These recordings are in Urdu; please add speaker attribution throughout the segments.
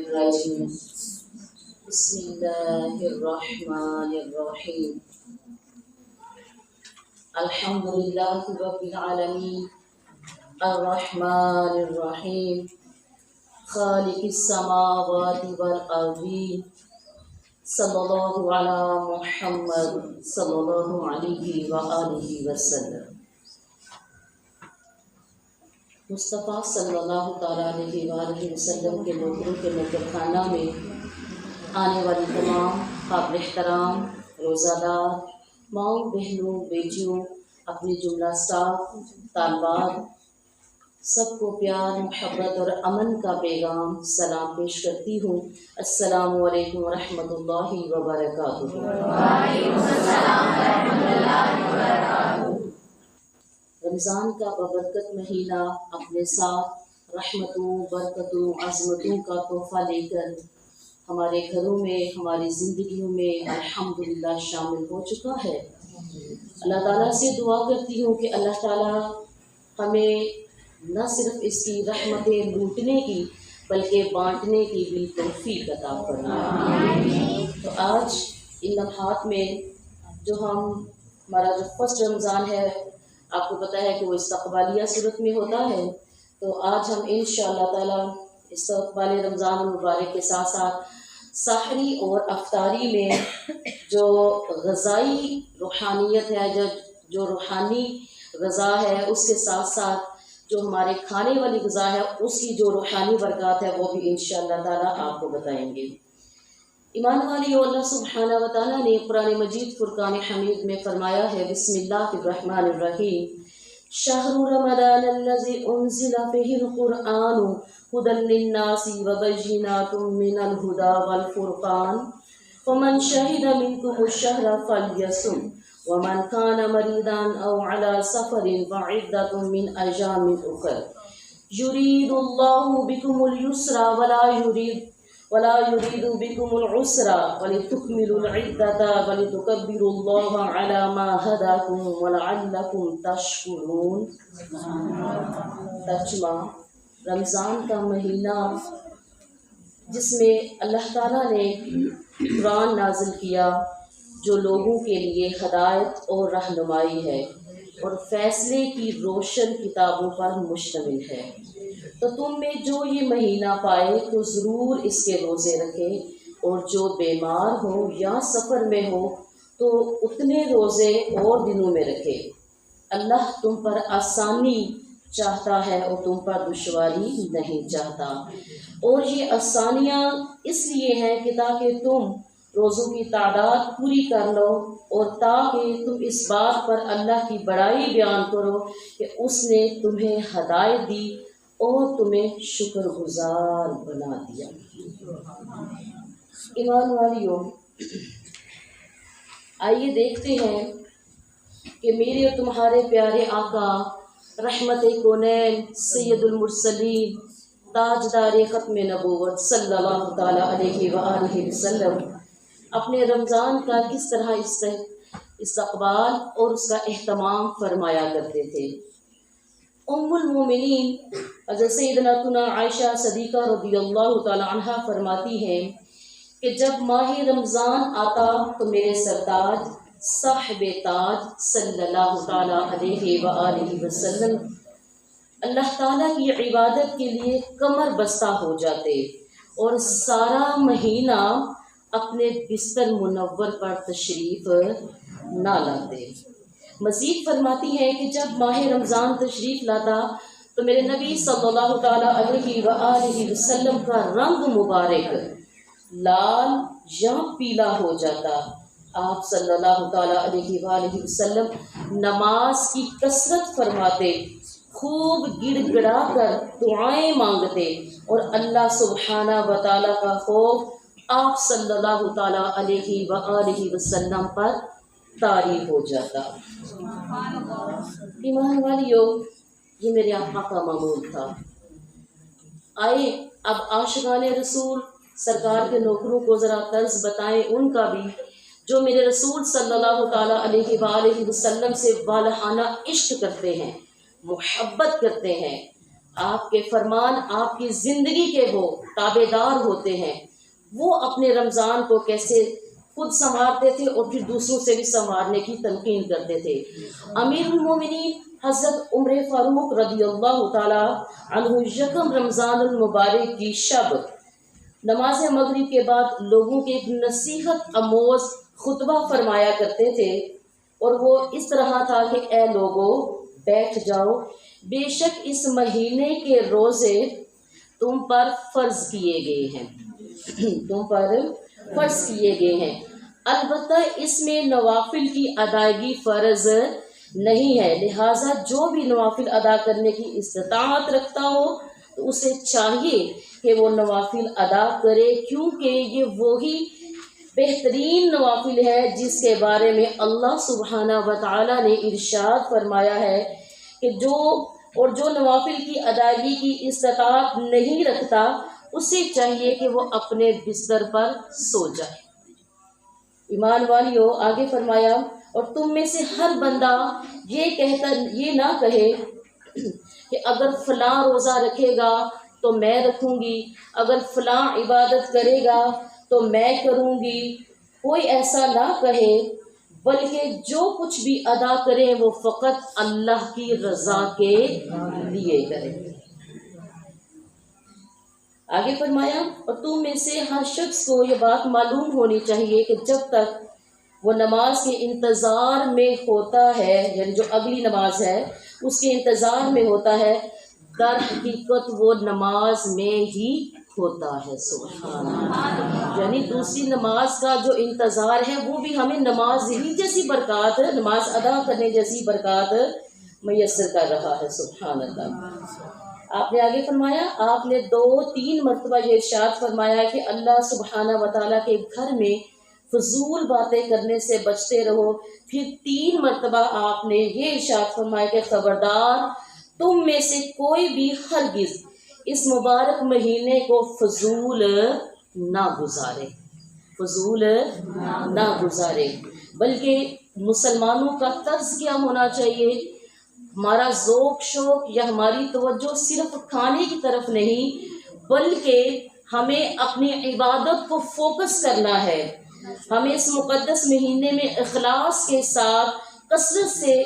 Speaker 1: الرجيم بسم الله الرحمن الرحيم الحمد لله رب العالمين الرحمن الرحيم خالق السماوات والأرضين صلى الله على محمد صلى الله عليه وآله وسلم۔ مصطفیٰ صلی اللہ تعالیٰ علیہ وآلہ وسلم کے نوکروں کے نوکر خانہ میں آنے والی تمام قابل احترام روزہ دار ماؤں بہنوں بیٹیوں اپنی جملہ سٹاف طالبات سب کو پیار محبت اور امن کا پیغام سلام پیش کرتی ہوں۔ السلام علیکم ورحمۃ اللہ وبرکاتہ۔ وعلیکم السلام ورحمۃ اللہ وبرکاتہ۔ رمضان کا بابرکت مہینہ اپنے ساتھ رحمتوں برکتوں عظمتوں کا تحفہ لے کر ہمارے گھروں میں ہماری زندگیوں میں الحمدللہ شامل ہو چکا ہے۔ اللہ تعالیٰ سے دعا کرتی ہوں کہ اللہ تعالیٰ ہمیں نہ صرف اس کی رحمتیں لوٹنے کی بلکہ بانٹنے کی بھی توفیق عطا فرمائے۔ تو آج ان لمحات میں جو ہمارا جو فرسٹ رمضان ہے، آپ کو پتہ ہے کہ وہ استقبالیہ صورت میں ہوتا ہے، تو آج ہم انشاءاللہ تعالیٰ استقبال رمضان المبارک کے ساتھ ساتھ سحری اور افطاری میں جو غذائی روحانیت ہے، جو روحانی غذا ہے، اس کے ساتھ ساتھ جو ہمارے کھانے والی غذا ہے اس کی جو روحانی برکات ہے وہ بھی انشاءاللہ تعالیٰ آپ کو بتائیں گے۔ ایمان والیو، اللہ سبحانہ و تعالیٰ نے قرآن مجید فرقان حمید میں فرمایا ہے، بسم اللہ الرحمن الرحیم، شہر رمضان الذی انزل فیہ القرآن ھدی للناس وبینات من الھدی والفرقان فمن شہد منکم الشہر فلیصم ومن کان مریضا او علی سفر فعدۃ من ایام اخر یرید اللہ بکم الیسر ولا یرید بکم العسر ولتکملوا العدۃ ولتکبروا اللہ علی ما ھداکم ولعلکم تشکرون۔ ترجمہ: رمضان کا مہینہ جس میں اللہ تعالیٰ نے قرآن نازل کیا جو لوگوں کے لیے ہدایت اور رہنمائی ہے اور فیصلے کی روشن کتابوں پر مشتمل ہے، تو تم میں جو یہ مہینہ پائے تو ضرور اس کے روزے رکھے، اور جو بیمار ہو یا سفر میں ہو تو اتنے روزے اور دنوں میں رکھے۔ اللہ تم پر آسانی چاہتا ہے اور تم پر دشواری نہیں چاہتا، اور یہ آسانیاں اس لیے ہیں کہ تاکہ تم روزوں کی تعداد پوری کر لو، اور تاکہ تم اس بات پر اللہ کی بڑائی بیان کرو کہ اس نے تمہیں ہدایت دی اور تمہیں شکر گزار بنا دیا۔ ایمان والیوں، آئیے دیکھتے ہیں کہ میرے اور تمہارے پیارے آقا رحمت کونین سید المرسلین تاجدار ختم نبوت صلی اللہ تعالیٰ علیہ وآلہ وسلم اپنے رمضان کا کس طرح استقبال اور اس کا اہتمام فرمایا کرتے تھے۔ ام المومنین حضرت سیدنا عائشہ صدیقہ رضی اللہ تعالیٰ عنہ فرماتی ہیں کہ جب ماہ رمضان آتا تو میرے سرتاج صاحب تاج صلی اللہ تعالیٰ علیہ وآلہ وسلم اللہ تعالیٰ کی عبادت کے لیے کمر بستہ ہو جاتے اور سارا مہینہ اپنے بستر منور پر تشریف نہ لاتے۔ مزید فرماتی ہے کہ جب ماہ رمضان تشریف لاتا تو میرے نبی صلی اللہ تعالیٰ علیہ وآلہ وسلم کا رنگ مبارک لال یا پیلا ہو جاتا۔ آپ صلی اللہ تعالیٰ علیہ وآلہ وسلم نماز کی کثرت فرماتے، خوب گڑ گڑا کر دعائیں مانگتے، اور اللہ سبحانہ و تعالیٰ کا خوف آپ صلی اللہ تعالیٰ علیہ وآلہ وسلم پر طاری ہو جاتا۔ ایمان والیو، یہ میرے آقا کا معمول تھا۔ آئے اب عاشقان رسول سرکار کے نوکروں کو ذرا طرز بتائیں ان کا بھی، جو میرے رسول صلی اللہ تعالیٰ علیہ وآلہ وسلم سے والہانہ عشق کرتے ہیں، محبت کرتے ہیں، آپ کے فرمان، آپ کی زندگی کے وہ تابع دار ہوتے ہیں، وہ اپنے رمضان کو کیسے خود سنوارتے تھے اور پھر دوسروں سے بھی سنوارنے کی تلقین کرتے تھے۔ امیر المومنین حضرت عمر فاروق رضی اللہ تعالی عنہ یکم رمضان المبارک کی شب نماز مغرب کے بعد لوگوں کے ایک نصیحت آموز خطبہ فرمایا کرتے تھے، اور وہ اس طرح تھا کہ اے لوگو بیٹھ جاؤ، بے شک اس مہینے کے روزے تم پر فرض کیے گئے ہیں، تم پر فرض کیے گئے ہیں، البتہ اس میں نوافل کی ادائیگی فرض نہیں ہے، لہٰذا جو بھی نوافل ادا کرنے کی استطاعت رکھتا ہو تو اسے چاہیے کہ وہ نوافل ادا کرے، کیونکہ یہ وہی بہترین نوافل ہے جس کے بارے میں اللہ سبحانہ و تعالی نے ارشاد فرمایا ہے کہ جو نوافل کی ادائیگی کی استطاعت نہیں رکھتا اسے چاہیے کہ وہ اپنے بستر پر سو جائے۔ ایمان والیو، آگے فرمایا، اور تم میں سے ہر بندہ یہ نہ کہے کہ اگر فلاں روزہ رکھے گا تو میں رکھوں گی، اگر فلاں عبادت کرے گا تو میں کروں گی، کوئی ایسا نہ کہے، بلکہ جو کچھ بھی ادا کرے وہ فقط اللہ کی رضا کے لیے کرے۔ آگے فرمایا، اور تم میں سے ہر شخص کو یہ بات معلوم ہونی چاہیے کہ جب تک وہ نماز کے انتظار میں ہوتا ہے، یعنی جو اگلی نماز ہے اس کے انتظار میں ہوتا ہے، در حقیقت وہ نماز میں ہی ہوتا ہے۔ سبحان اللہ، یعنی دوسری نماز کا جو انتظار ہے وہ بھی ہمیں نماز ہی جیسی برکات، نماز ادا کرنے جیسی برکات میسر کر رہا ہے۔ سبحان اللہ۔ آپ نے آگے فرمایا، آپ نے 2-3 مرتبہ یہ ارشاد فرمایا کہ اللہ سبحانہ و تعالیٰ کے گھر میں فضول باتیں کرنے سے بچتے رہو، پھر 3 مرتبہ آپ نے یہ ارشاد فرمایا کہ خبردار تم میں سے کوئی بھی ہرگز اس مبارک مہینے کو فضول نہ گزارے، فضول نہ گزارے، بلکہ مسلمانوں کا طرز کیا ہونا چاہیے، ہمارا ذوق شوق یا ہماری توجہ صرف کھانے کی طرف نہیں، بلکہ ہمیں اپنی عبادت کو فوکس کرنا ہے، ہمیں اس مقدس مہینے میں اخلاص کے ساتھ کثرت سے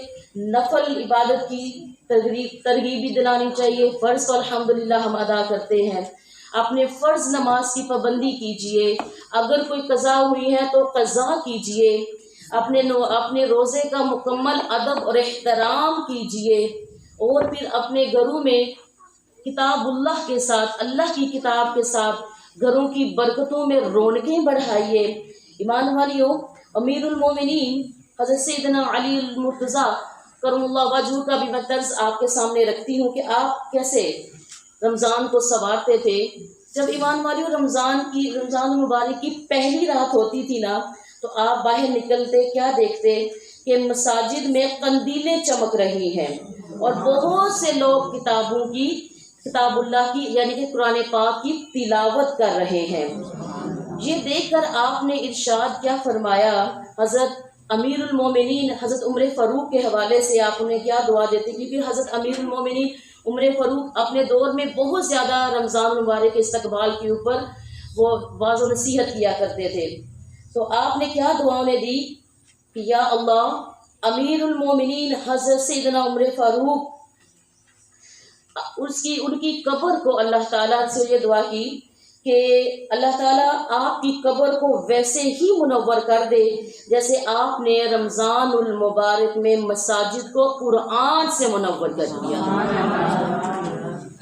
Speaker 1: نفل عبادت کی ترغیب بھی دلانی چاہیے۔ فرض تو الحمدللہ ہم ادا کرتے ہیں، اپنے فرض نماز کی پابندی کیجئے، اگر کوئی قضا ہوئی ہے تو قضا کیجئے، اپنے روزے کا مکمل ادب اور احترام کیجئے، اور پھر اپنے گھروں میں کتاب اللہ کے ساتھ، اللہ کی کتاب کے ساتھ گھروں کی برکتوں میں رونقیں بڑھائیے۔ ایمان والیوں، امیر المومنین حضرت سیدنا علی المرتضیٰ کرم اللہ وجہہ کا بھی میں طرز آپ کے سامنے رکھتی ہوں کہ آپ کیسے رمضان کو سنوارتے تھے۔ جب ایمان والیوں رمضان مبارک کی پہلی رات ہوتی تھی نا، تو آپ باہر نکلتے کیا دیکھتے کہ مساجد میں قندیلیں چمک رہی ہیں اور بہت سے لوگ کتاب اللہ کی یعنی کہ قرآن پاک کی تلاوت کر رہے ہیں۔ یہ دیکھ کر آپ نے ارشاد کیا فرمایا، حضرت امیر المومنین حضرت عمر فاروق کے حوالے سے آپ انہیں کیا دعا دیتے، کیونکہ حضرت امیر المومنین عمر فاروق اپنے دور میں بہت زیادہ رمضان مبارک کے استقبال کے اوپر وہ واعظ و نصیحت کیا کرتے تھے، تو آپ نے کیا دعا انہیں دی کہ یا اللہ امیر المومنین حضرت سیدنا عمر فاروق ان کی قبر کو اللہ تعالیٰ سے یہ دعا کی کہ اللہ تعالیٰ آپ کی قبر کو ویسے ہی منور کر دے جیسے آپ نے رمضان المبارک میں مساجد کو قرآن سے منور کر دیا۔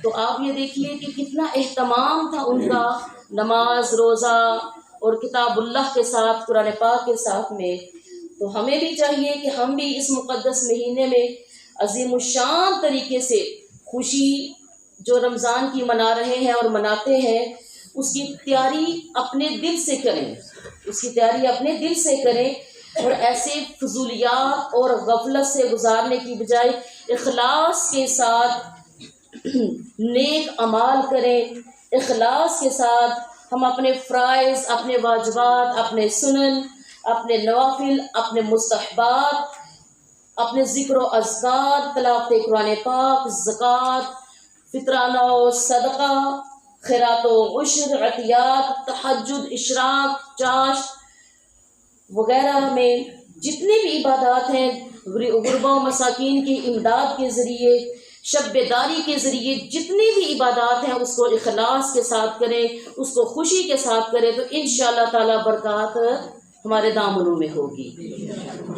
Speaker 1: تو آپ یہ دیکھیے کہ کتنا اہتمام تھا ان کا نماز، روزہ اور کتاب اللہ کے ساتھ، قرآن پاک کے ساتھ میں۔ تو ہمیں بھی چاہیے کہ ہم بھی اس مقدس مہینے میں عظیم الشان طریقے سے خوشی جو رمضان کی منا رہے ہیں اور مناتے ہیں، اس کی تیاری اپنے دل سے کریں، اس کی تیاری اپنے دل سے کریں، اور ایسے فضولیات اور غفلت سے گزارنے کی بجائے اخلاص کے ساتھ نیک اعمال کریں، اخلاص کے ساتھ ہم اپنے فرائض، اپنے واجبات، اپنے سنن، اپنے نوافل، اپنے مستحبات، اپنے ذکر و اذکار، تلاوت قرآن پاک، زکوٰۃ، فطرانہ و صدقہ، خیرات و عشر، عطیات، تہجد، اشراق، چاشت وغیرہ میں جتنی بھی عبادات ہیں، غربا و مساکین کی امداد کے ذریعے، شب بیداری کے ذریعے جتنی بھی عبادات ہیں اس کو اخلاص کے ساتھ کریں، اس کو خوشی کے ساتھ کریں، تو انشاءاللہ تعالی برکات ہمارے دامنوں میں ہوگی۔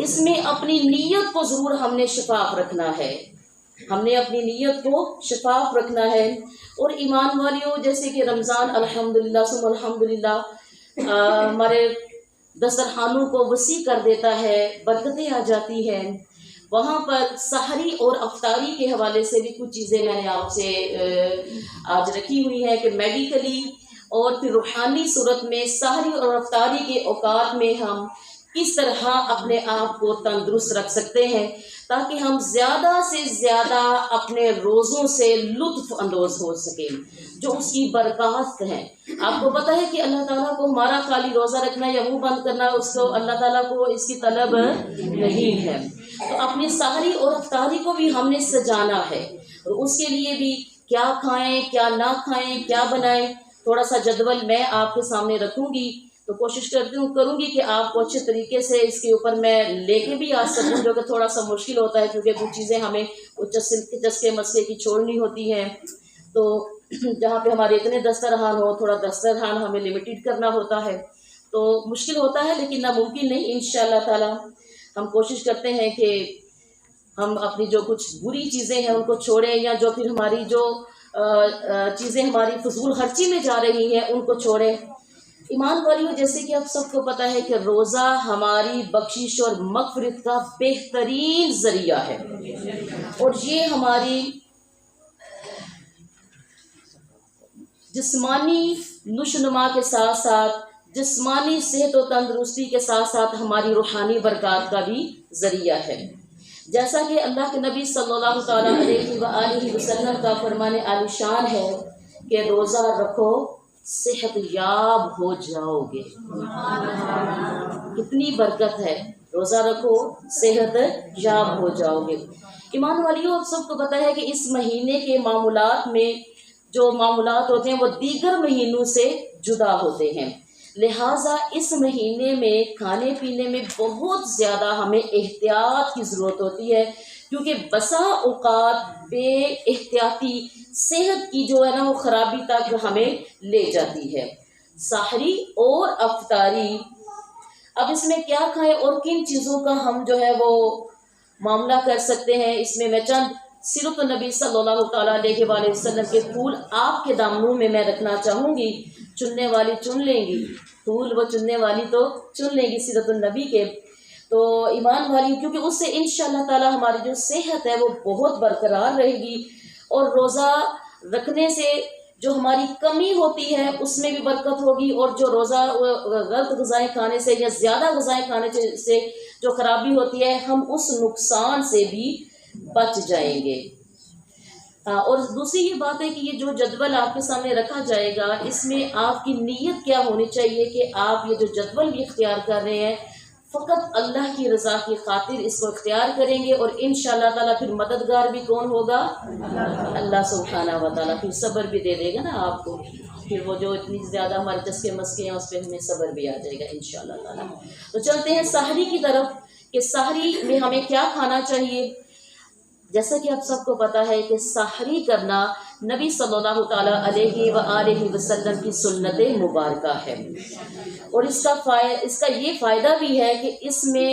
Speaker 1: اس میں اپنی نیت کو ضرور ہم نے شفاف رکھنا ہے، ہم نے اپنی نیت کو شفاف رکھنا ہے۔ اور ایمان والیوں، جیسے کہ رمضان الحمدللہ ثم الحمدللہ ہمارے دسترخوانوں کو وسیع کر دیتا ہے، برکتیں آ جاتی ہیں، وہاں پر سحری اور افطاری کے حوالے سے بھی کچھ چیزیں میں نے آپ سے آج رکھی ہوئی ہیں کہ میڈیکلی اور پھر روحانی صورت میں سحری اور افطاری کے اوقات میں ہم کس طرح اپنے آپ کو تندرست رکھ سکتے ہیں تاکہ ہم زیادہ سے زیادہ اپنے روزوں سے لطف اندوز ہو سکیں جو اس کی برکات ہیں۔ آپ کو پتہ ہے کہ اللہ تعالیٰ کو ہمارا خالی روزہ رکھنا یا منہ بند کرنا، اس کو اللہ تعالیٰ کو اس کی طلب نہیں ہے۔ تو اپنی سحری اور افطاری کو بھی ہم نے سجانا ہے، اور اس کے لیے بھی کیا کھائیں کیا نہ کھائیں، کیا بنائیں، تھوڑا سا جدول میں آپ کے سامنے رکھوں گی، تو کوشش کروں گی کہ آپ کو اچھے طریقے سے اس کے اوپر میں لے کے بھی آ سکوں، جو کہ تھوڑا سا مشکل ہوتا ہے کیونکہ کچھ چیزیں ہمیں چسکے مسئلے کی چھوڑنی ہوتی ہیں، تو جہاں پہ ہمارے اتنے دسترخوان ہو، تھوڑا دسترخوان ہمیں لمیٹڈ کرنا ہوتا ہے، تو مشکل ہوتا ہے لیکن ناممکن نہیں۔ انشاءاللہ تعالی ہم کوشش کرتے ہیں کہ ہم اپنی جو کچھ بری چیزیں ہیں ان کو چھوڑیں، یا جو پھر ہماری جو چیزیں ہماری فضول خرچی میں جا رہی ہیں ان کو چھوڑیں۔ ایمان والیوں، جیسے کہ آپ سب کو پتہ ہے کہ روزہ ہماری بخشش اور مغفرت کا بہترین ذریعہ ہے، اور یہ ہماری جسمانی نشوونما کے ساتھ ساتھ، جسمانی صحت و تندرستی کے ساتھ ساتھ ہماری روحانی برکات کا بھی ذریعہ ہے۔ جیسا کہ اللہ کے نبی صلی اللہ تعالیٰ علیہ وآلہ وسلم کا فرمان عالی شان ہے کہ روزہ رکھو صحت یاب ہو جاؤ گے۔ کتنی برکت ہے، روزہ رکھو صحت یاب ہو جاؤ گے۔ ایمان والیوں، آپ سب کو پتہ ہے کہ اس مہینے کے معمولات میں جو معمولات ہوتے ہیں وہ دیگر مہینوں سے جدا ہوتے ہیں، لہٰذا اس مہینے میں کھانے پینے میں بہت زیادہ ہمیں احتیاط کی ضرورت ہوتی ہے، کیونکہ بسا اوقات بے احتیاطی صحت کی جو ہے نا وہ خرابی تک ہمیں لے جاتی ہے۔ سحری اور افطاری، اب اس میں کیا کھائیں اور کن چیزوں کا ہم جو ہے وہ معاملہ کر سکتے ہیں، اس میں چند سیرت النبی صلی اللہ تعالیٰ علیہ وآلہ وسلم کے پھول آپ کے دامنوں میں رکھنا چاہوں گی۔ چننے والی چن لیں گی پھول، وہ چننے والی تو چن لیں گی سیرت النبی کے۔ تو ایمان والی، کیونکہ اس سے انشاءاللہ تعالیٰ ہماری جو صحت ہے وہ بہت برقرار رہے گی، اور روزہ رکھنے سے جو ہماری کمی ہوتی ہے اس میں بھی برکت ہوگی، اور جو روزہ غلط غذائیں کھانے سے یا زیادہ غذائیں کھانے سے جو خرابی ہوتی ہے ہم اس نقصان سے بھی بچ جائیں گے۔ اور دوسری یہ بات ہے کہ یہ جو جدول آپ کے سامنے رکھا جائے گا، اس میں آپ کی نیت کیا ہونی چاہیے کہ آپ یہ جو جدول بھی اختیار کر رہے ہیں فقط اللہ کی رضا کی خاطر اس کو اختیار کریں گے، اور انشاءاللہ تعالیٰ پھر مددگار بھی کون ہوگا؟ اللہ سبحانہ و تعالیٰ پھر صبر بھی دے دے گا نا آپ کو، پھر وہ جو اتنی زیادہ ہمارے چسکے مسکے ہیں اس پہ ہمیں صبر بھی آ جائے گا انشاءاللہ تعالیٰ۔ تو چلتے ہیں سحری کی طرف کہ سحری میں ہمیں کیا کھانا چاہیے۔ جیسا کہ آپ سب کو پتہ ہے کہ سحری کرنا نبی صلی اللہ تعالیٰ علیہ وآلہ وسلم کی سنت مبارکہ ہے، اور اس کا یہ فائدہ بھی ہے کہ اس میں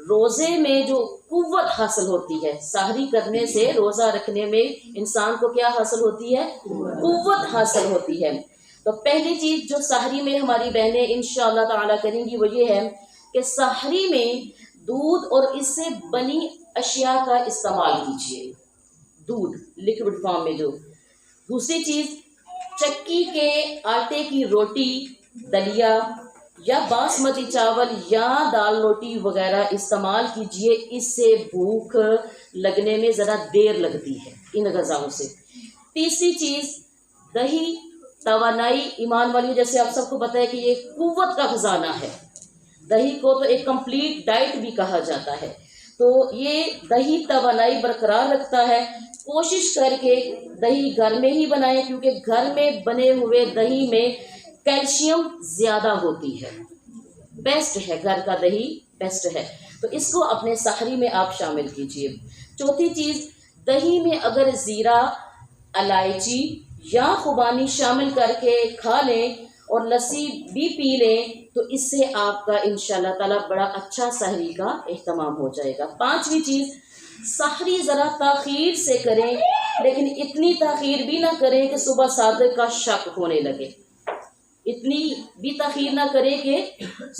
Speaker 1: روزے میں جو قوت حاصل ہوتی ہے، سحری کرنے سے روزہ رکھنے میں انسان کو کیا حاصل ہوتی ہے؟ قوت حاصل ہوتی ہے۔ تو پہلی چیز جو سحری میں ہماری بہنیں انشاءاللہ تعالیٰ کریں گی وہ یہ ہے کہ سحری میں دودھ اور اس سے بنی اشیاء کا استعمال کیجیے، دودھ لکوڈ فارم میں جو۔ دوسری چیز، چکی کے آٹے کی روٹی، دلیا یا باسمتی چاول یا دال روٹی وغیرہ استعمال کیجیے، اس سے بھوک لگنے میں ذرا دیر لگتی ہے ان غذاؤں سے۔ تیسری چیز، دہی توانائی، ایمان والی جیسے آپ سب کو پتہ ہے کہ یہ قوت کا خزانہ ہے، دہی کو تو ایک کمپلیٹ ڈائٹ بھی کہا جاتا ہے، تو تو یہ دہی توانائی برقرار رکھتا ہے. کوشش کر کے دہی گھر میں ہی بنائیں کیونکہ گھر میں بنے ہوئے دہی میں کیلشیم زیادہ ہوتی ہے. بیسٹ ہے گھر کا دہی، بیسٹ ہے. تو اس کو اپنے سحری میں آپ شامل کیجئے. چوتھی چیز، دہی میں اگر زیرہ، الائچی یا خوبانی شامل کر کے کھا لیں اور لسی بھی پی لیں تو اس سے آپ کا انشاءاللہ تعالی بڑا اچھا سحری کا اہتمام ہو جائے گا. پانچویں چیز، سحری ذرا تاخیر سے کریں، لیکن اتنی تاخیر بھی نہ کریں کہ صبح صادق کا شک ہونے لگے. اتنی بھی تاخیر نہ کرے کہ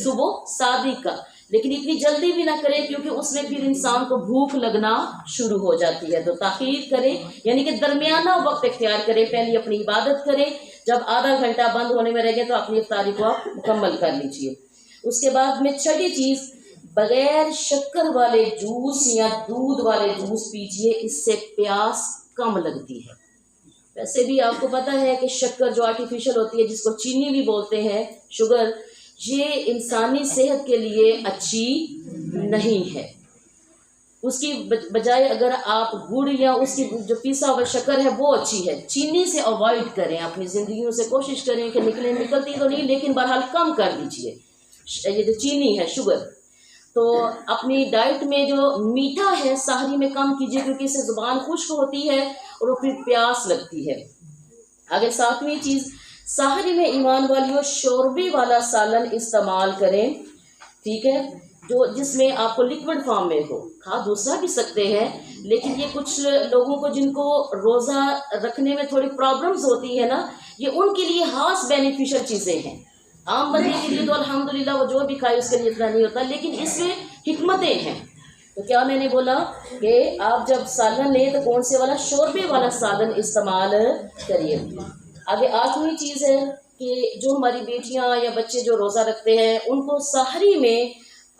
Speaker 1: صبح صادق کا، لیکن اتنی جلدی بھی نہ کرے کیونکہ اس میں پھر انسان کو بھوک لگنا شروع ہو جاتی ہے. تو تاخیر کرے یعنی کہ درمیانہ وقت اختیار کرے. پہلے اپنی عبادت کرے، جب آدھا گھنٹہ بند ہونے میں رہ گئے تو اپنی افطاری کو آپ مکمل کر لیجیے. اس کے بعد میں چھٹی چیز، بغیر شکر والے جوس یا دودھ والے جوس پیجیے، اس سے پیاس کم لگتی ہے. ویسے بھی آپ کو پتہ ہے کہ شکر جو آرٹیفیشل ہوتی ہے، جس کو چینی بھی بولتے ہیں، شوگر، یہ انسانی صحت کے لیے اچھی نہیں ہے. اس کی بجائے اگر آپ گڑ یا اس کی جو پیسا ہوا شکر ہے وہ اچھی ہے. چینی سے اوائڈ کریں، اپنی زندگیوں سے کوشش کریں کہ نکلتی تو نہیں لیکن بہرحال کم کر دیجیے یہ جو چینی ہے، شوگر. تو اپنی ڈائٹ میں جو میٹھا ہے سحری میں کم کیجیے کیونکہ اس سے زبان خشک ہوتی ہے اور وہ پھر پیاس لگتی ہے. آگے ساتویں چیز، سحری میں ایمان والیوں شوربے والا سالن استعمال کریں، ٹھیک ہے، جس میں آپ کو لیکوڈ فارم میں ہو. کھا دوسرا بھی سکتے ہیں لیکن یہ کچھ لوگوں کو جن کو روزہ رکھنے میں تھوڑی پرابلمز ہوتی ہے نا، یہ ان کے لیے خاص بینیفیشل چیزیں ہیں. عام بندے کے لیے تو الحمدللہ وہ جو بھی کھائے اس کے لیے اتنا نہیں ہوتا، لیکن اس میں حکمتیں ہیں. تو کیا میں نے بولا کہ آپ جب سالن لیں تو کون سے والا؟ شوربے والا سالن استعمال کریے. آگے آٹھویں چیز ہے کہ جو ہماری بیٹیاں یا بچے جو روزہ رکھتے ہیں ان کو سحری میں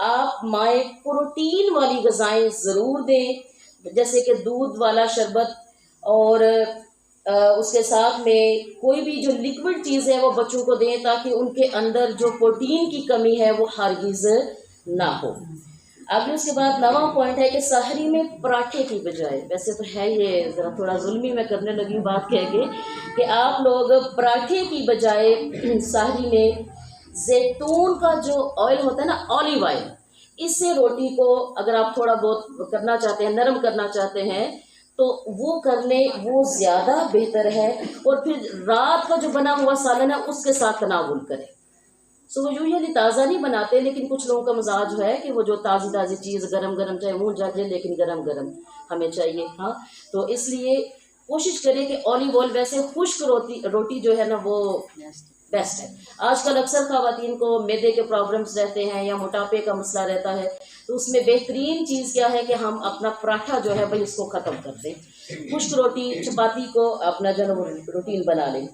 Speaker 1: آپ مائع پروٹین والی غذائیں ضرور دیں، جیسے کہ دودھ والا شربت، اور اس کے ساتھ میں کوئی بھی جو لیکوڈ چیز ہے وہ بچوں کو دیں تاکہ ان کے اندر جو پروٹین کی کمی ہے وہ ہرگز نہ ہو. آگے اس کے بعد 9واں پوائنٹ ہے کہ سحری میں پراٹھے کی بجائے، ویسے تو ہے یہ ذرا تھوڑا ظلمی میں کرنے لگی بات کہہ کے، کہ آپ لوگ پراٹھے کی بجائے سحری میں زیتون کا جو آئل ہوتا ہے نا، اولیو آئل، اس سے روٹی کو اگر آپ تھوڑا بہت کرنا چاہتے ہیں، نرم کرنا چاہتے ہیں تو وہ کر لیں، وہ زیادہ بہتر ہے. اور پھر رات کا جو بنا ہوا سالن ہے اس کے ساتھ تناول کریں. وہ یوزلی تازہ نہیں بناتے لیکن کچھ لوگوں کا مزاج ہے کہ وہ جو تازی چیز گرم چاہے منہ جا جائے لیکن گرم ہمیں چاہیے. ہاں، تو اس لیے کوشش کریں کہ اولیو آئل، ویسے خشک روٹی جو ہے نا وہ بیسٹ ہے. آج کل اکثر خواتین کو معدے کے پرابلمس رہتے ہیں یا موٹاپے کا مسئلہ رہتا ہے، تو اس میں بہترین چیز کیا ہے کہ ہم اپنا پراٹھا جو ہے بھائی اس کو ختم کر دیں، خشک روٹی چپاتی کو اپنا جو روٹین بنا لیں.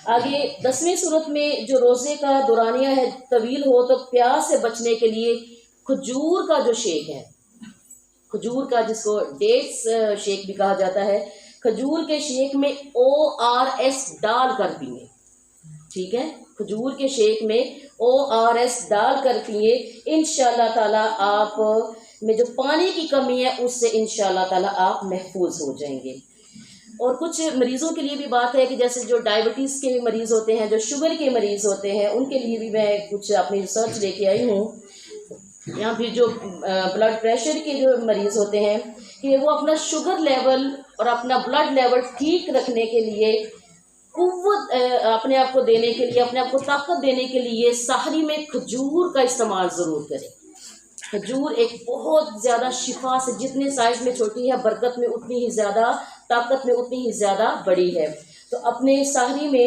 Speaker 1: آگے 10ویں صورت میں جو روزے کا دورانیہ ہے طویل ہو تو پیاس سے بچنے کے لیے کھجور کا جو شیک ہے، کھجور کا جس کو ڈیٹس شیک بھی کہا جاتا ہے، کھجور کے شیک میں ORS ڈال کر پیئیں. ٹھیک ہے، کھجور کے شیک میں ORS ڈال کر پیئیں. انشاءاللہ تعالیٰ آپ میں جو پانی کی کمی ہے اس سے انشاءاللہ تعالیٰ آپ محفوظ ہو جائیں گے. اور کچھ مریضوں کے لیے بھی بات ہے کہ جیسے جو ڈائبٹیز کے مریض ہوتے ہیں، جو شوگر کے مریض ہوتے ہیں، ان کے لیے بھی میں کچھ اپنی ریسرچ لے کے آئی ہوں. یا پھر جو بلڈ پریشر کے جو مریض ہوتے ہیں کہ وہ اپنا شوگر لیول اور اپنا بلڈ لیول ٹھیک رکھنے کے لیے، قوت اپنے آپ کو دینے کے لیے، اپنے آپ کو طاقت دینے کے لیے سحری میں کھجور کا استعمال ضرور کریں. کھجور ایک بہت زیادہ شفا سے، جتنے سائز میں چھوٹی ہے برکت میں اتنی ہی زیادہ، طاقت میں اتنی ہی زیادہ بڑی ہے. تو اپنے سحری میں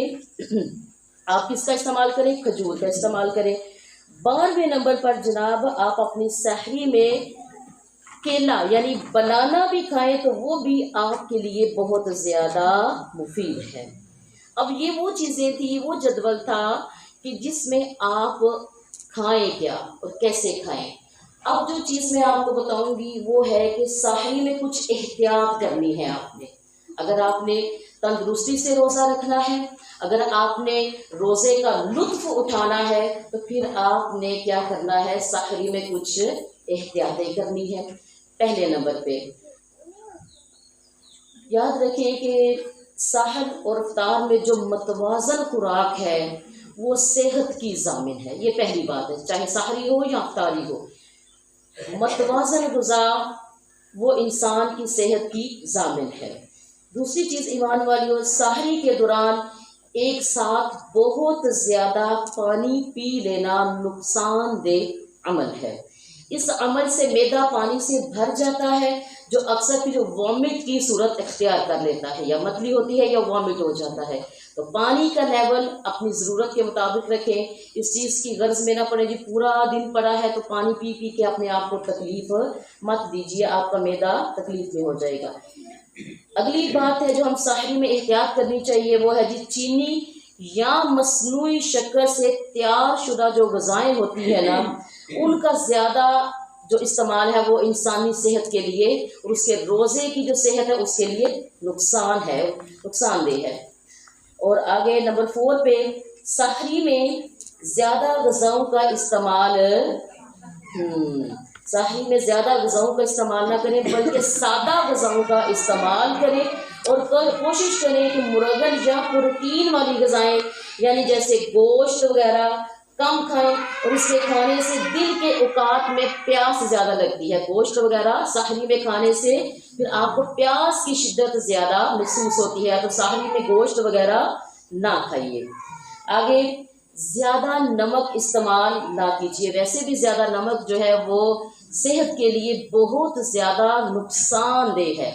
Speaker 1: آپ کس کا استعمال کریں؟ کھجور کا استعمال کریں. 12ویں نمبر پر جناب آپ اپنی سحری میں کیلا یعنی بنانا بھی کھائیں تو وہ بھی آپ کے لیے بہت زیادہ مفید ہے. اب یہ وہ چیزیں تھی، وہ جدول تھا کہ جس میں آپ کھائیں کیا اور کیسے کھائیں. اب جو چیز میں آپ کو بتاؤں گی وہ ہے کہ سحری میں کچھ احتیاط کرنی ہے آپ نے. اگر آپ نے تندرستی سے روزہ رکھنا ہے، اگر آپ نے روزے کا لطف اٹھانا ہے تو پھر آپ نے کیا کرنا ہے، سحری میں کچھ احتیاطیں کرنی ہے. پہلے نمبر پہ یاد رکھیں کہ سحر اور افطار میں جو متوازن خوراک ہے وہ صحت کی ضامن ہے. یہ پہلی بات ہے، چاہے سحری ہو یا افطاری ہو. متوازن غذا وہ انسان کی صحت کی ضامن ہے. دوسری چیز ایمان والیوں، سحری کے دوران ایک ساتھ بہت زیادہ پانی پی لینا نقصان دہ عمل ہے. اس عمل سے معدہ پانی سے بھر جاتا ہے، جو اکثر پھر وامٹ کی صورت اختیار کر لیتا ہے، یا متلی ہوتی ہے یا وامٹ ہو جاتا ہے. تو پانی کا لیول اپنی ضرورت کے مطابق رکھیں. اس چیز کی غرض میں نہ پڑے جی پورا دن پڑا ہے تو پانی پی پی کے اپنے آپ کو تکلیف مت دیجیے، آپ کا معدہ تکلیف میں ہو جائے گا. اگلی بات ہے جو ہم سحری میں احتیاط کرنی چاہیے، وہ ہے جی چینی یا مصنوعی شکر سے تیار شدہ جو غذائیں ہوتی ہیں نا، ان کا زیادہ جو استعمال ہے وہ انسانی صحت کے لیے اور اس کے روزے کی جو صحت ہے اس کے لیے نقصان دہ ہے. اور آگے نمبر 4 پہ سحری میں زیادہ غذاؤں کا استعمال نہ کریں بلکہ سادہ غذاؤں کا استعمال کریں، اور کوشش کریں کہ مرغن یا پروٹین والی غذائیں یعنی جیسے گوشت وغیرہ کم کھائیں. اور اس کے کھانے سے دل کے اوقات میں پیاس زیادہ لگتی ہے. گوشت وغیرہ سحری میں کھانے سے پھر آپ کو پیاس کی شدت زیادہ محسوس ہوتی ہے، تو سحری میں گوشت وغیرہ نہ کھائیے. آگے زیادہ نمک استعمال نہ کیجیے. ویسے بھی زیادہ نمک جو ہے وہ صحت کے لیے بہت زیادہ نقصان دہ ہے.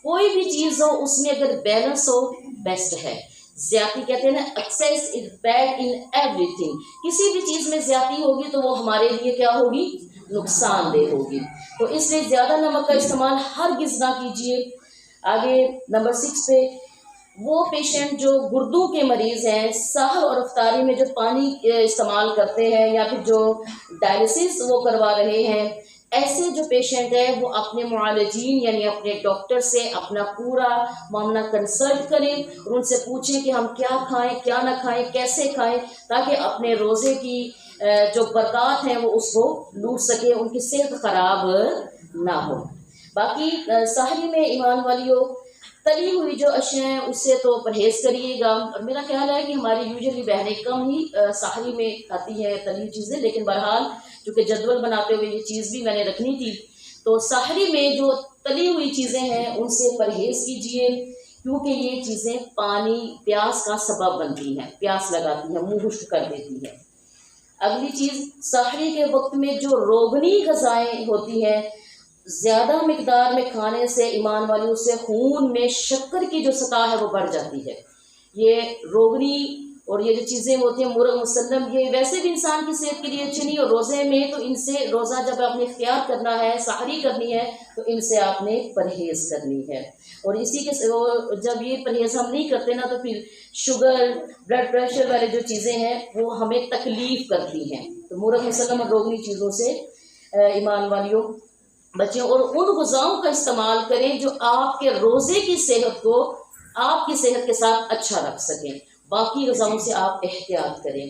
Speaker 1: کوئی بھی چیز ہو اس میں اگر بیلنس ہو بیسٹ ہے. زیادتی کہتے ہیں نا access is bad in every thing. کسی بھی چیز میں زیادتی ہوگی تو وہ ہمارے لیے کیا ہوگی؟ نقصان دہ ہوگی. تو اس لیے زیادہ نمک کا استعمال ہرگز نہ کیجیے. آگے نمبر 6 پہ وہ پیشنٹ جو گردوں کے مریض ہیں، سحر اور افطاری میں جو پانی استعمال کرتے ہیں یا پھر جو ڈائلسس وہ کروا رہے ہیں، ایسے جو پیشنٹ ہیں وہ اپنے معالجین یعنی اپنے ڈاکٹر سے اپنا پورا معاملہ کنسلٹ کریں اور ان سے پوچھیں کہ ہم کیا کھائیں کیا نہ کھائیں، کیسے کھائیں، تاکہ اپنے روزے کی جو برکات ہیں وہ اس کو لوٹ سکے، ان کی صحت خراب نہ ہو. باقی سحری میں ایمان والیوں تلی ہوئی جو اشیاء ہیں اس سے تو پرہیز کریے گا. اور میرا خیال ہے کہ ہماری یوزلی بہنیں کم ہی سحری میں کھاتی ہیں تلی چیزیں، لیکن بہرحال چونکہ جدول بناتے ہوئے یہ چیز بھی میں نے رکھنی تھی، تو سحری میں جو تلی ہوئی چیزیں ہیں ان سے پرہیز کیجیے، کیونکہ یہ چیزیں پیاس کا سبب بنتی ہیں، پیاس لگاتی ہیں، منہ خشک کر دیتی ہے. اگلی چیز، سحری کے وقت میں جو روغنی غذائیں ہوتی ہیں زیادہ مقدار میں کھانے سے ایمان والیوں سے خون میں شکر کی جو سطح ہے وہ بڑھ جاتی ہے. یہ روغنی اور یہ جو چیزیں ہوتی ہیں مرغ مسلم، یہ ویسے بھی انسان کی صحت کے لیے اچھی نہیں، اور روزے میں تو ان سے روزہ جب آپ نے اختیار کرنا ہے، سحری کرنی ہے، تو ان سے آپ نے پرہیز کرنی ہے. اور اسی کے جب یہ پرہیز ہم نہیں کرتے نا تو پھر شوگر بلڈ پریشر والی جو چیزیں ہیں وہ ہمیں تکلیف کرتی ہیں. تو مرغ مسلم اور روغنی چیزوں سے ایمان والیوں بچیں، اور ان غذاؤں کا استعمال کریں جو آپ کے روزے کی صحت کو آپ کی صحت کے ساتھ اچھا رکھ سکیں. باقی غذاؤں سے آپ احتیاط کریں.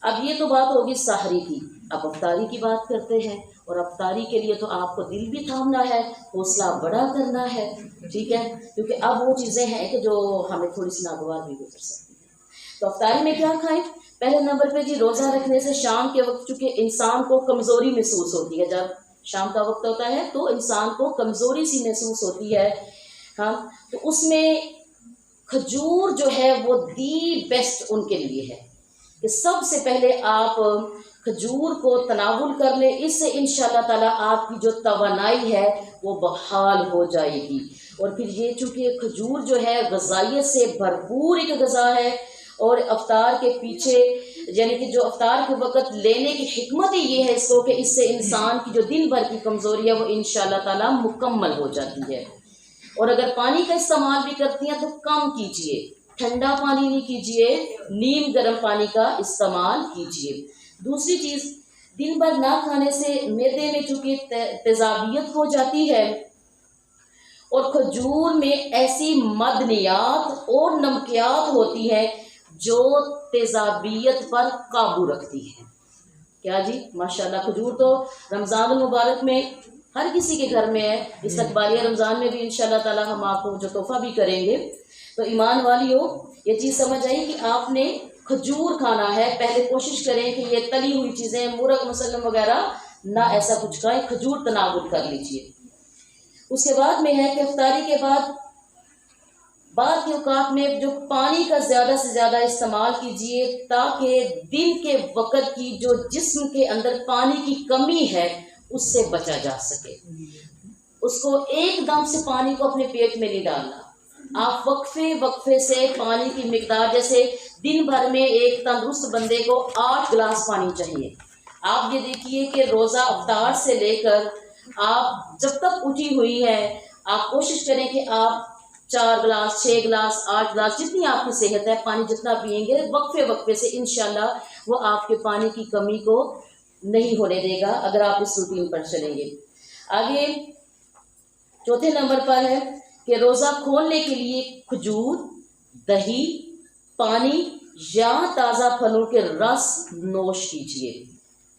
Speaker 1: اب یہ تو بات ہوگی سحری کی. اب افطاری کی بات کرتے ہیں، اور افطاری کے لیے تو آپ کو دل بھی تھامنا ہے، حوصلہ بڑا کرنا ہے، ٹھیک ہے، کیونکہ اب وہ چیزیں ہیں کہ جو ہمیں تھوڑی سی ناگوار بھی گزر سکتی ہیں. تو افطاری میں کیا کھائیں؟ پہلے نمبر پہ جی روزہ رکھنے سے شام کے وقت چونکہ انسان کو کمزوری محسوس ہوتی ہے، جب شام کا وقت ہوتا ہے تو انسان کو کمزوری سی محسوس ہوتی ہے، ہاں، تو اس میں کھجور جو ہے وہ دی بیسٹ ان کے لیے ہے کہ سب سے پہلے آپ کھجور کو تناول کر لیں. اس سے انشاءاللہ تعالیٰ آپ کی جو توانائی ہے وہ بحال ہو جائے گی. اور پھر یہ چونکہ کھجور جو ہے غذائیت سے بھرپور ایک غذا ہے، اور افطار کے پیچھے یعنی کہ جو افطار کے وقت لینے کی حکمت ہی یہ ہے اس کو کہ اس سے انسان کی جو دن بھر کی کمزوری ہے وہ انشاءاللہ تعالیٰ مکمل ہو جاتی ہے. اور اگر پانی کا استعمال بھی کرتی ہیں تو کم کیجیے، ٹھنڈا پانی نہیں کیجیے، نیم گرم پانی کا استعمال کیجیے. دوسری چیز، دن بھر نہ کھانے سے معدے میں چونکہ تیزابیت ہو جاتی ہے، اور کھجور میں ایسی معدنیات اور نمکیات ہوتی ہیں جو تیزابیت پر قابو رکھتی ہے. کیا جی؟ ماشاءاللہ کھجور تو رمضان المبارک میں ہر کسی کے گھر میں ہے. استقبالیہ رمضان میں بھی انشاءاللہ تعالی ہم آپ کو جو تحفہ بھی کریں گے. تو ایمان والیوں یہ چیز سمجھ آئی کہ آپ نے کھجور کھانا ہے. پہلے کوشش کریں کہ یہ تلی ہوئی چیزیں مرغ مسلم وغیرہ نہ ایسا کچھ کھائیں، کھجور تناول کر لیجئے. اس کے بعد میں ہے کہ افطاری کے بعد بعض کے اوقات میں جو پانی کا زیادہ سے زیادہ استعمال کیجئے تاکہ دن کے وقت کی جو جسم کے اندر پانی کی کمی ہے اس سے بچا جا سکے. اس کو ایک دم سے پانی کو اپنے پیٹ میں نہیں ڈالنا. آپ وقفے سے پانی کی مقدار، جیسے دن بھر میں ایک تندرست بندے کو 8 گلاس پانی چاہیے. آپ یہ دیکھیے کہ روزہ افطار سے لے کر آپ جب تک اٹھی ہوئی ہے آپ کوشش کریں کہ آپ 4 گلاس 6 گلاس 8 گلاس جتنی آپ کی صحت ہے پانی جتنا پئیں گے وقفے سے انشاءاللہ وہ آپ کے پانی کی کمی کو نہیں ہونے دے گا اگر آپ اس روٹین پر چلیں گے. آگے چوتھے نمبر پر ہے کہ روزہ کھولنے کے لیے کھجور، دہی، پانی یا تازہ پھلوں کے رس نوش کیجیے.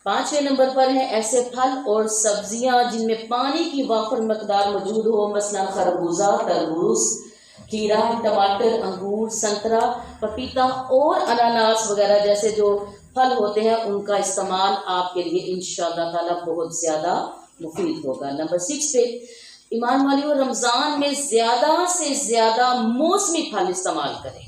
Speaker 1: 5ویں نمبر پر ہے ایسے پھل اور سبزیاں جن میں پانی کی وافر مقدار موجود ہو، مثلا خربوزہ، تربوز، کھیرا، ٹماٹر، انگور، سنترا، پپیتا اور اناناس وغیرہ جیسے جو پھل ہوتے ہیں ان کا استعمال آپ کے لیے انشاءاللہ تعالی بہت زیادہ مفید ہوگا. نمبر 6 پہ ایمان والیوں رمضان میں زیادہ سے زیادہ موسمی پھل استعمال کریں.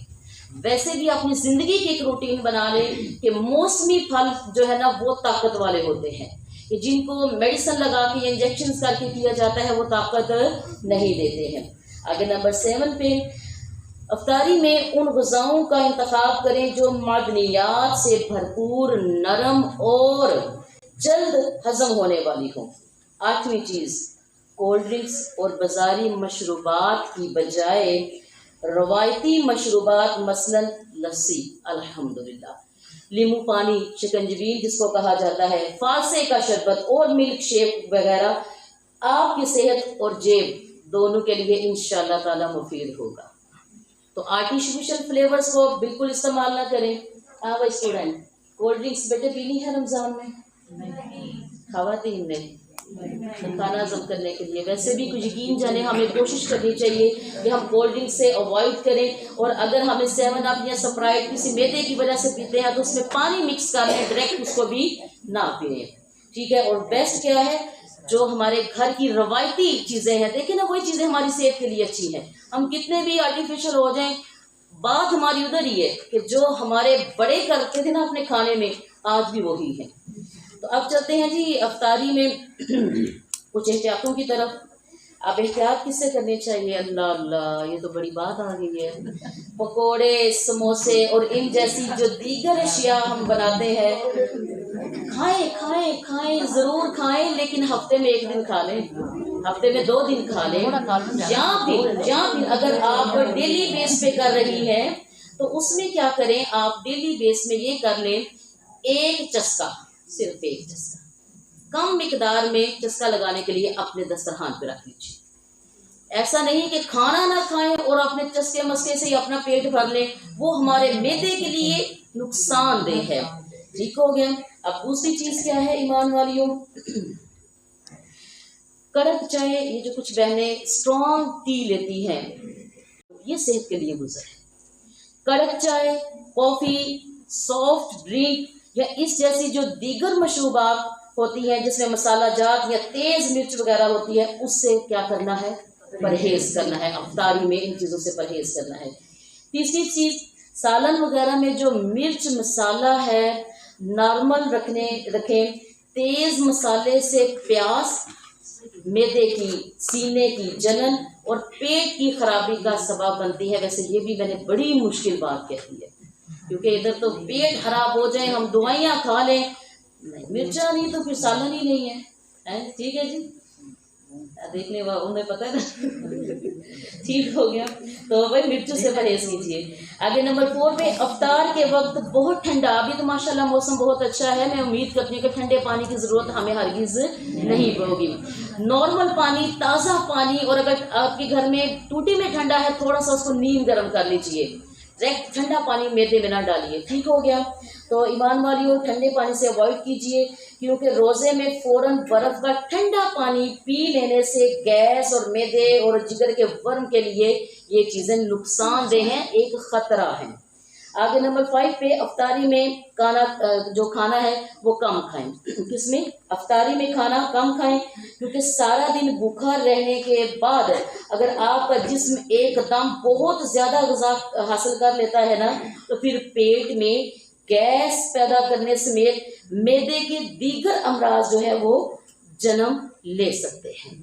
Speaker 1: ویسے بھی اپنی زندگی کی ایک روٹین بنا لیں کہ موسمی پھل جو ہے نا وہ طاقت والے ہوتے ہیں کہ جن کو میڈیسن لگا کے یا انجیکشنز کر کے کیا جاتا ہے وہ طاقت نہیں دیتے ہیں. آگے نمبر 7 پہ افطاری میں ان غذاؤں کا انتخاب کریں جو معدنیات سے بھرپور، نرم اور جلد ہضم ہونے والی ہوں. 8ویں چیز کولڈ ڈرنکس اور بازاری مشروبات کی بجائے روایتی مشروبات مثلا لسی، الحمدللہ، لیمو پانی، شکنجبین جس کو کہا جاتا ہے، فالسے کا شربت اور ملک شیک وغیرہ آپ کی صحت اور جیب دونوں کے لیے انشاءاللہ تعالی مفید ہوگا. تو آرٹیفیشل فلیورز کو بالکل استعمال نہ کریں. آپ اسٹوڈنٹ کولڈ ڈرنکس بیٹے پینی ہے رمضان میں؟ خواتین نے کھانا ہضم کرنے کے لیے ویسے بھی کچھ یقین جانے ہمیں کوشش کرنی چاہیے کہ ہم کولڈ ڈرنک سے اوائڈ کریں، اور اگر ہمیں 7 اپ یا سپرائٹ کسی میدے کی وجہ سے پیتے ہیں تو اس میں پانی مکس کر لیں، ڈائریکٹ اس کو بھی نہ پئیں. ٹھیک ہے. اور بیسٹ کیا ہے جو ہمارے گھر کی روایتی چیزیں ہیں، دیکھیں نا وہی چیزیں ہماری صحت کے لیے اچھی ہیں. ہم کتنے بھی آرٹیفیشل ہو جائیں بات ہماری ادھر ہی ہے کہ جو ہمارے بڑے کرتے تھے نا اپنے کھانے میں آج بھی وہی ہے. تو اب چلتے ہیں جی افطاری میں کچھ احتیاطوں کی طرف. اب احتیاط کس سے کرنی چاہیے؟ اللہ اللہ یہ تو بڑی بات آ گئی ہے. پکوڑے، سموسے اور ان جیسی جو دیگر اشیاء ہم بناتے ہیں کھائیں ضرور کھائیں، لیکن ہفتے میں 1 دن کھا لیں، ہفتے میں 2 دن کھا لیں، یا پھر اگر آپ ڈیلی بیس پہ کر رہی ہیں تو اس میں کیا کریں، آپ ڈیلی بیس میں یہ کر لیں 1 چسکا، صرف 1 چسکا، کم مقدار میں چسکا لگانے کے لیے اپنے دسترخوان پہ رکھ لیجیے. ایسا نہیں کہ کھانا نہ کھائیں اور اپنے چسکے مسکے سے ہی اپنا پیٹ بھر لیں، وہ ہمارے معدے کے لیے نقصان دہ ہے. ٹھیک ہو گیا. اب دوسری چیز کیا ہے ایمان والیوں، کڑک چائے. یہ جو کچھ بہنیں اسٹرانگ ٹی لیتی ہیں یہ صحت کے لیے گزر ہے. کڑک چائے، کافی، سافٹ ڈرنک یا اس جیسی جو دیگر مشروبات ہوتی ہیں جس میں مسالہ جات یا تیز مرچ وغیرہ ہوتی ہے اس سے کیا کرنا ہے، پرہیز کرنا ہے. افطاری میں ان چیزوں سے پرہیز کرنا ہے. تیسری چیز سالن وغیرہ میں جو مرچ مسالہ ہے نارمل رکھیں. تیز مسالے سے پیاس معدے کی، سینے کی جلن اور پیٹ کی خرابی کا سبب بنتی ہے. ویسے یہ بھی میں نے بڑی مشکل بات کہتی ہے کیونکہ ادھر تو پیٹ خراب ہو جائے ہم دوائیاں کھا لیں، مرچا نہیں تو پھر سالن ہی نہیں ہے. ٹھیک ہے جی، دیکھنے انہیں پتہ ہے نا. ٹھیک ہو گیا. تو بھائی مرچوں سے پرہیز کیجیے. آگے نمبر 4 پہ افطار کے وقت بہت ٹھنڈا، ابھی تو ماشاءاللہ موسم بہت اچھا ہے، میں امید کرتی ہوں کہ ٹھنڈے پانی کی ضرورت ہمیں ہرگز نہیں ہوگی. نارمل پانی، تازہ پانی، اور اگر آپ کے گھر میں ٹوٹی میں ٹھنڈا ہے تھوڑا سا اس کو نیم گرم کر لیجیے، ڈائریکٹ ٹھنڈا پانی میدے میں نہ ڈالیے. ٹھیک ہو گیا. تو ایمان والیوں ٹھنڈے پانی سے اوائڈ کیجیے، کیونکہ روزے میں فوراً برف کا ٹھنڈا پانی پی لینے سے گیس اور معدے اور جگر کے ورم کے لیے یہ چیزیں نقصان دہ ہیں، ایک خطرہ ہے۔ آگے نمبر 5 پہ افطاری میں جو کھانا ہے وہ کم کھائیں۔ کس میں؟ افطاری میں کھانا کم کھائیں، کیونکہ سارا دن بھوکا رہنے کے بعد اگر آپ کا جسم ایک دم بہت زیادہ غذا حاصل کر لیتا ہے نا، تو پھر پیٹ میں گیس پیدا کرنے سمیت معدے کے دیگر امراض جو ہے وہ جنم لے سکتے ہیں۔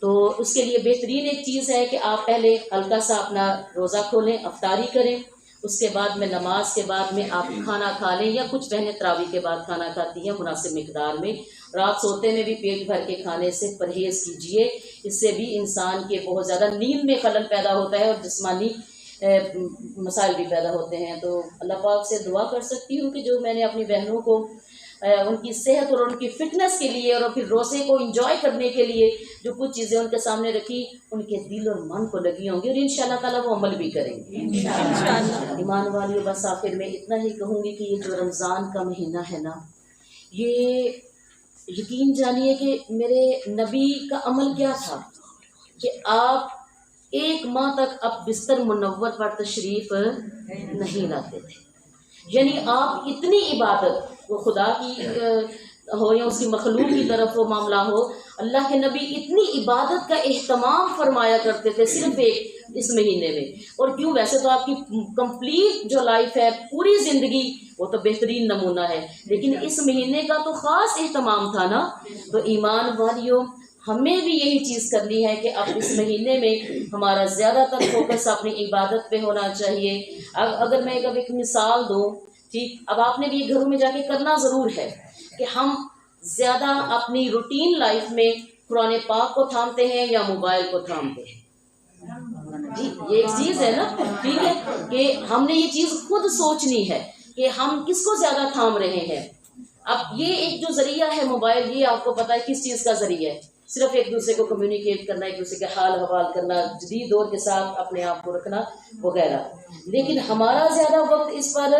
Speaker 1: تو اس کے لیے بہترین ایک چیز ہے کہ آپ پہلے ہلکا سا اپنا روزہ کھولیں، افطاری کریں، اس کے بعد میں نماز کے بعد میں آپ کھانا کھا لیں، یا کچھ بہنیں تراویح کے بعد کھانا کھاتی ہیں مناسب مقدار میں۔ رات سوتے میں بھی پیٹ بھر کے کھانے سے پرہیز کیجیے، اس سے بھی انسان کے بہت زیادہ نیند میں خلل پیدا ہوتا ہے اور جسمانی مسائل بھی پیدا ہوتے ہیں۔ تو اللہ پاک سے دعا کر سکتی ہوں کہ جو میں نے اپنی بہنوں کو ان کی صحت اور ان کی فٹنس کے لیے اور پھر روزے کو انجوائے کرنے کے لیے جو کچھ چیزیں ان کے سامنے رکھی، ان کے دل اور من کو لگی ہوں گی، اور انشاءاللہ تعالیٰ وہ عمل بھی کریں گے انشاءاللہ۔ ایمان والیوں بس آخر میں اتنا ہی کہوں گی کہ یہ جو رمضان کا مہینہ ہے نا، یہ یقین جانیے کہ میرے نبی کا عمل کیا تھا کہ آپ 1 ماہ تک اب بستر منور پر تشریف نہیں لاتے تھے، یعنی آپ اتنی عبادت، وہ خدا کی ہو یا اس کی مخلوق کی طرف وہ معاملہ ہو، اللہ کے نبی اتنی عبادت کا اہتمام فرمایا کرتے تھے صرف اس مہینے میں۔ اور کیوں، ویسے تو آپ کی کمپلیٹ جو لائف ہے، پوری زندگی، وہ تو بہترین نمونہ ہے، لیکن اس مہینے کا تو خاص اہتمام تھا نا۔ تو ایمان والیوں ہمیں بھی یہی چیز کرنی ہے کہ اب اس مہینے میں ہمارا زیادہ تر فوکس اپنی عبادت پہ ہونا چاہیے۔ اگر میں اب ایک مثال دوں، ٹھیک، اب آپ نے بھی یہ گھروں میں جا کے کرنا ضرور ہے کہ ہم زیادہ اپنی روٹین لائف میں قرآن پاک کو تھامتے ہیں یا موبائل کو تھامتے ہیں؟ جی یہ ایک چیز ہے نا، ٹھیک ہے، کہ ہم نے یہ چیز خود سوچنی ہے کہ ہم کس کو زیادہ تھام رہے ہیں۔ اب یہ ایک جو ذریعہ ہے موبائل، یہ آپ کو پتہ ہے کس چیز کا ذریعہ ہے؟ صرف ایک دوسرے کو کمیونیکیٹ کرنا، ایک دوسرے کے حال حوال کرنا، جدید دور کے ساتھ اپنے آپ کو رکھنا وغیرہ۔ لیکن ہمارا زیادہ وقت اس پر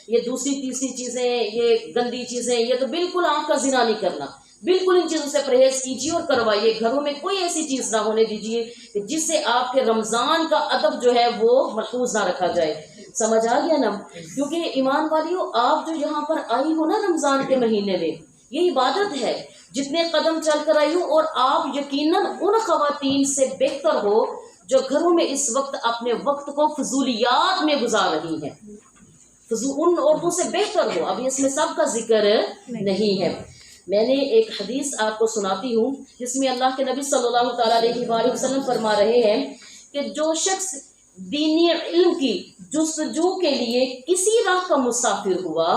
Speaker 1: یہ دوسری تیسری چیزیں، یہ گندی چیزیں، یہ تو بالکل آنکھ کا زنا نہیں کرنا، بالکل ان چیزوں سے پرہیز کیجیے اور کروائیے۔ گھروں میں کوئی ایسی چیز نہ ہونے دیجیے کہ جس سے آپ کے رمضان کا ادب جو ہے وہ محفوظ نہ رکھا جائے۔ سمجھ آ گیا نا؟ کیونکہ ایمان والیوں آپ جو یہاں پر آئی ہو نا رمضان کے مہینے میں، یہ عبادت ہے، جتنے قدم چل کر آئی ہوں، اور آپ یقیناً ان خواتین سے بہتر ہو جو گھروں میں اس وقت اپنے وقت کو فضولیات میں گزار رہی ہیں، ان عورتوں سے بہتر ہو۔ اب اس میں سب کا ذکر نہیں ہے۔ میں نے ایک حدیث آپ کو سناتی ہوں جس میں اللہ کے نبی صلی اللہ تعالیٰ علیہ وآلہ وسلم فرما رہے ہیں کہ جو شخص دینی علم کی جستجو کے لیے کسی راہ کا مسافر ہوا،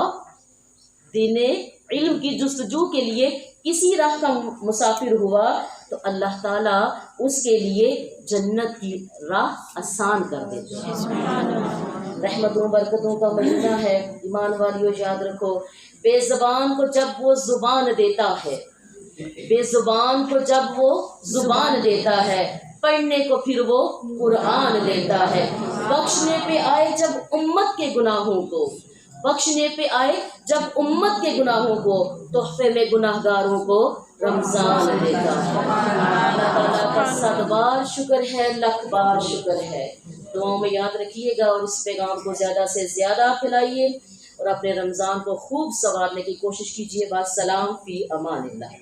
Speaker 1: دینی علم کی جستجو کے لیے کسی راہ کا مسافر ہوا، تو اللہ تعالیٰ اس کے لیے جنت کی راہ آسان کر دیتے ہیں۔ رحمتوں برکتوں کا مہینہ ہے، ایمان والیوں یاد رکھو، بے زبان کو جب وہ زبان دیتا ہے، بے زبان کو جب وہ زبان دیتا ہے، پڑھنے کو پھر وہ قرآن دیتا ہے، بخشنے پہ آئے جب امت کے گناہوں کو، بخشنے پہ آئے جب امت کے گناہوں کو، تحفے میں گناہ گاروں کو رمضان دیتا ہے۔ اللہ تعالیٰ کا 100 بار شکر ہے، 1,00,000 بار شکر ہے۔ دعاؤں میں یاد رکھیے گا اور اس پیغام کو زیادہ سے زیادہ پھیلائیے اور اپنے رمضان کو خوب سنوارنے کی کوشش کیجیے۔ والسلام فی امان اللہ۔